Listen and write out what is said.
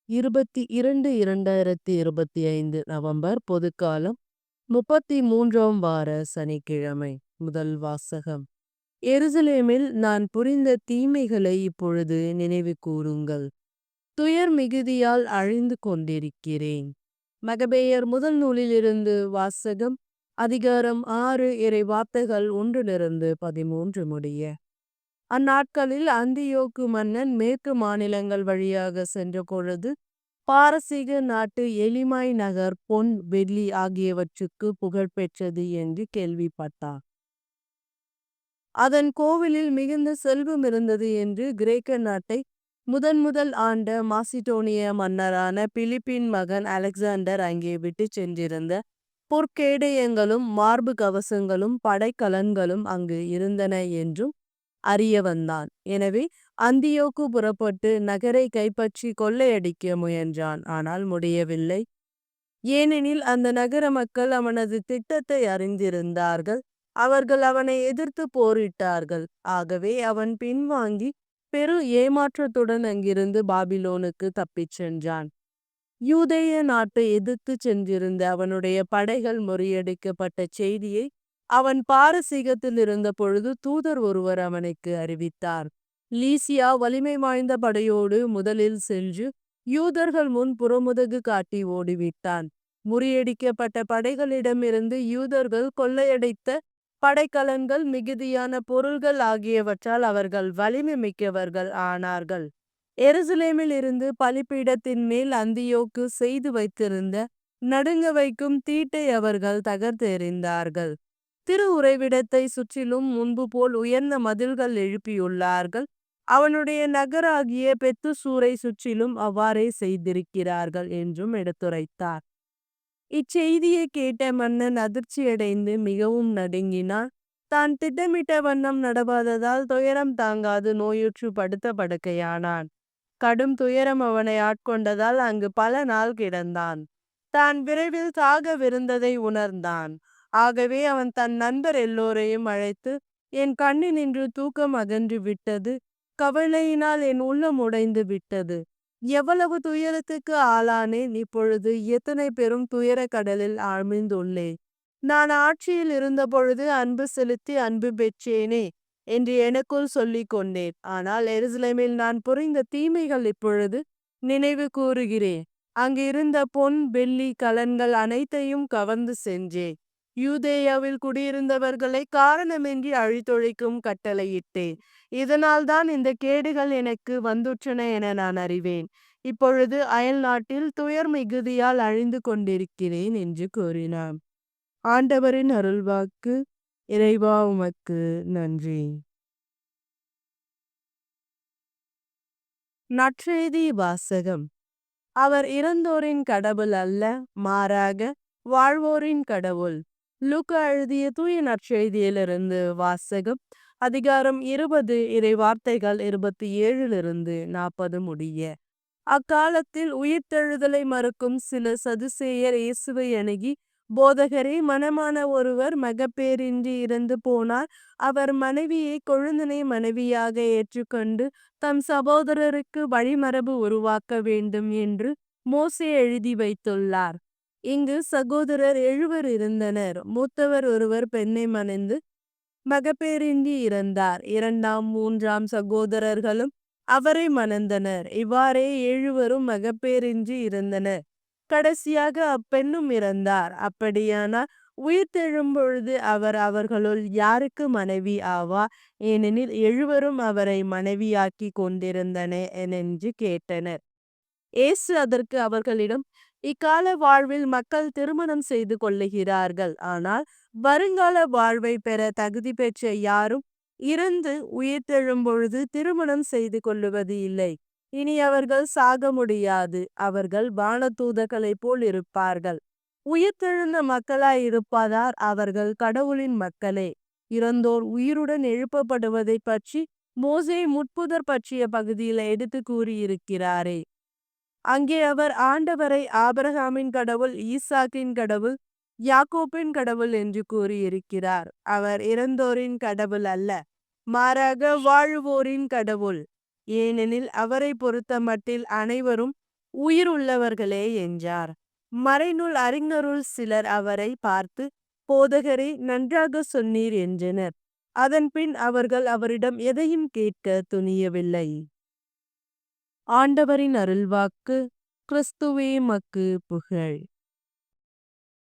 22/2025 November பொதுக்காலம் 33ஆம் வார சனிக்கிழமை. முதல் வாசகம். எருசலேமில் நான் புரிந்த தீமைகளை இப்பொழுது நினைவு கூருங்கள். துயர் மிகுதியால் அழிந்து கொண்டிருக்கிறேன். மகபேயர் முதல் நூலிலிருந்து வாசகம். அதிகாரம் 6 இறை வார்த்தைகள் 1-13 முடிய. அந்நாட்களில் அந்தியோக்கு மன்னன் மேற்கு மாநிலங்கள் வழியாக சென்ற பொழுது பாரசீக நாட்டு எலிமாய் நகர் பொன் வெள்ளி ஆகியவற்றுக்கு புகழ் பெற்றது என்று கேள்விப்பட்டார். அதன் கோவிலில் மிகுந்த செல்வம் இருந்தது என்று கிரேக்க நாட்டை முதல் ஆண்ட மாசிடோனிய மன்னரான பிலிப்பின் மகன் அலெக்சாண்டர் அங்கே விட்டு சென்றிருந்த பொற்கேடயங்களும் மார்பு கவசங்களும் படைக்கலன்களும் அங்கு இருந்தன என்றும் அறிய வந்தான். எனவே அந்தியோக்கு புறப்பட்டு நகரை கைப்பற்றி கொள்ளையடிக்க முயன்றான். ஆனால் முடியவில்லை. ஏனெனில் அந்த நகர மக்கள் அவனது திட்டத்தை அறிந்திருந்தார்கள். அவர்கள் அவனை எதிர்த்து போரிட்டார்கள். ஆகவே அவன் பின்வாங்கி பெரு ஏமாற்றத்துடன் அங்கிருந்து பாபிலோனுக்கு தப்பிச் சென்றான். யூதேய நாட்டை எதிர்த்து சென்றிருந்த அவனுடைய படைகள் முறியடிக்கப்பட்ட செய்தியை அவன் பாரசீகத்தில் இருந்த பொழுது தூதர் ஒருவர் அவனுக்கு அறிவித்தார். லீசியா வலிமை வாய்ந்த படையோடு முதலில் சென்று யூதர்கள் முன் புறமுதுகு காட்டி ஓடிவிட்டான். முறியடிக்கப்பட்ட படைகளிடமிருந்து யூதர்கள் கொள்ளையடைத்த படைக்கலன்கள் மிகுதியான பொருள்கள் ஆகியவற்றால் அவர்கள் வலிமை மிக்கவர்கள் ஆனார்கள். எருசலேமில் இருந்து பலிபீடத்தின் மேல் அந்தியோக்கு செய்து வைத்திருந்த நடுங்க வைக்கும் தீட்டை அவர்கள் தகர்த்தெறிந்தார்கள். திரு உறைவிடத்தை சுற்றிலும் முன்பு போல் உயர்ந்த மதில்கள் எழுப்பியுள்ளார்கள். அவனுடைய நகராகிய பெத்துசூரை சுற்றிலும் அவ்வாறே செய்திருக்கிறார்கள் என்றும் எடுத்துரைத்தார். இச்செய்தியை கேட்ட மன்னன் அதிர்ச்சியடைந்து மிகவும் நடுங்கினான். தான் திட்டமிட்ட வண்ணம் நடவாததால் துயரம் தாங்காது நோயுற்று படுத்த படுக்கையானான். கடும் துயரம் அவனை ஆட்கொண்டதால் அங்கு பல நாள் கிடந்தான். தான் விரைவில் சாகவிருந்ததை உணர்ந்தான். ஆகவே அவன் தன் நண்பர் எல்லோரையும் அழைத்து, என் கண்ணினின்று தூக்கம் அகன்று விட்டது, கவலையினால் என் உள்ளம் உடைந்து விட்டது. எவ்வளவு துயரத்துக்கு ஆளானேன். இப்பொழுது எத்தனை பெரும் துயர கடலில் ஆழ்ந்துள்ளேன். நான் ஆட்சியில் இருந்த பொழுது அன்பு செலுத்தி அன்பு பெற்றேனே என்று எனக்குள் சொல்லிக் கொண்டேன். ஆனால் எருசலேமில் நான் புரிந்த தீமைகள் இப்பொழுது நினைவு கூறுகிறேன். அங்கு இருந்த பொன் வெள்ளி கலன்கள் அனைத்தையும் கவர்ந்து சென்றேன். யூதேயாவில் குடியிருந்தவர்களை காரணமின்றி அழித்தொழிக்கும் கட்டளையிட்டேன். இதனால் தான் இந்த கேடுகள் எனக்கு வந்துற்றன என நான் அறிவேன். இப்பொழுது அயல் நாட்டில் துயர் மிகுதியால் அழிந்து கொண்டிருக்கிறேன் என்று கூறினான். ஆண்டவரின் அருள்வாக்கு. இறைவா உமக்கு நன்றி. நற்செய்தி வாசகம். அவர் இறந்தோரின் கடவுள் அல்ல, மாறாக வாழ்வோரின் கடவுள். லூக்கா எழுதிய தூய நற்செய்தியிலிருந்து வாசகம். அதிகாரம் 20 இறை வார்த்தைகள் 27-40 முடிய. அக்காலத்தில் உயிர்த்தெழுதலை மறுக்கும் சில சதுசேயர் இயேசுவை அணுகி, போதகரே, மணமான ஒருவர் மகப்பேறின்றி இறந்து போனார். அவர் மனைவியை கொழுந்தனை மனைவியாக ஏற்றுக்கொண்டு தம் சகோதரருக்கு வழிமரபு உருவாக்க வேண்டும் என்று மோசே எழுதி வைத்துள்ளார். இங்கு சகோதரர் 7 இருந்தனர். மூத்தவர் ஒருவர் பெண்ணை மணந்து மகப்பேறின்றி இறந்தார். 2ஆம் 3ஆம் சகோதரர்களும் அவரை மணந்தனர். இவ்வாறே 7 மகப்பேறின்றி இருந்தனர். கடைசியாக அப்பெண்ணும் இறந்தார். அப்படியானால் உயிர்த்தெழும்பொழுது அவர் அவர்களுள் யாருக்கு மனைவி ஆவார்? ஏனெனில் 7 அவரை மனைவியாக்கி கொண்டிருந்தன என்று கேட்டனர். இயேசு அதற்கு அவர்களிடம், இக்கால வாழ்வில் மக்கள் திருமணம் செய்து கொள்ளுகிறார்கள். ஆனால் வருங்கால வாழ்வை பெற தகுதி பெற்ற யாரும் இறந்து உயிர்த்தெழும்பொழுது திருமணம் செய்து கொள்ளுவது இல்லை. இனி அவர்கள் சாக முடியாது. அவர்கள் வானதூதர்களைப் போல் இருப்பார்கள். உயிர்த்தெழுந்த மக்களாய் இருப்பதால் அவர்கள் கடவுளின் மக்களே. இறந்தோர் உயிருடன் எழுப்பப்படுவதை பற்றி மோசே முட்புதர் பற்றிய பகுதியில் எடுத்து கூறியிருக்கிறாரே. அங்கே அவர் ஆண்டவரை ஆபிரகாமின் கடவுள், ஈசாக்கின் கடவுள், யாக்கோபின் கடவுள் என்று கூறியிருக்கிறார். அவர் இறந்தோரின் கடவுள் அல்ல, மாறாக வாழுவோரின் கடவுள். ஏனெனில் அவரை பொறுத்த மட்டில் அனைவரும் உயிர் உள்ளவர்களே என்றார். மறைநூல் அறிஞருள் சிலர் அவரை பார்த்து, போதகரே, நன்றாக சொன்னீர் என்றனர். அதன்பின் அவர்கள் அவரிடம் எதையும் கேட்க துணியவில்லை. ஆண்டவரின் அருள்வாக்கு. கிறிஸ்துவே மக்கு புகழ்.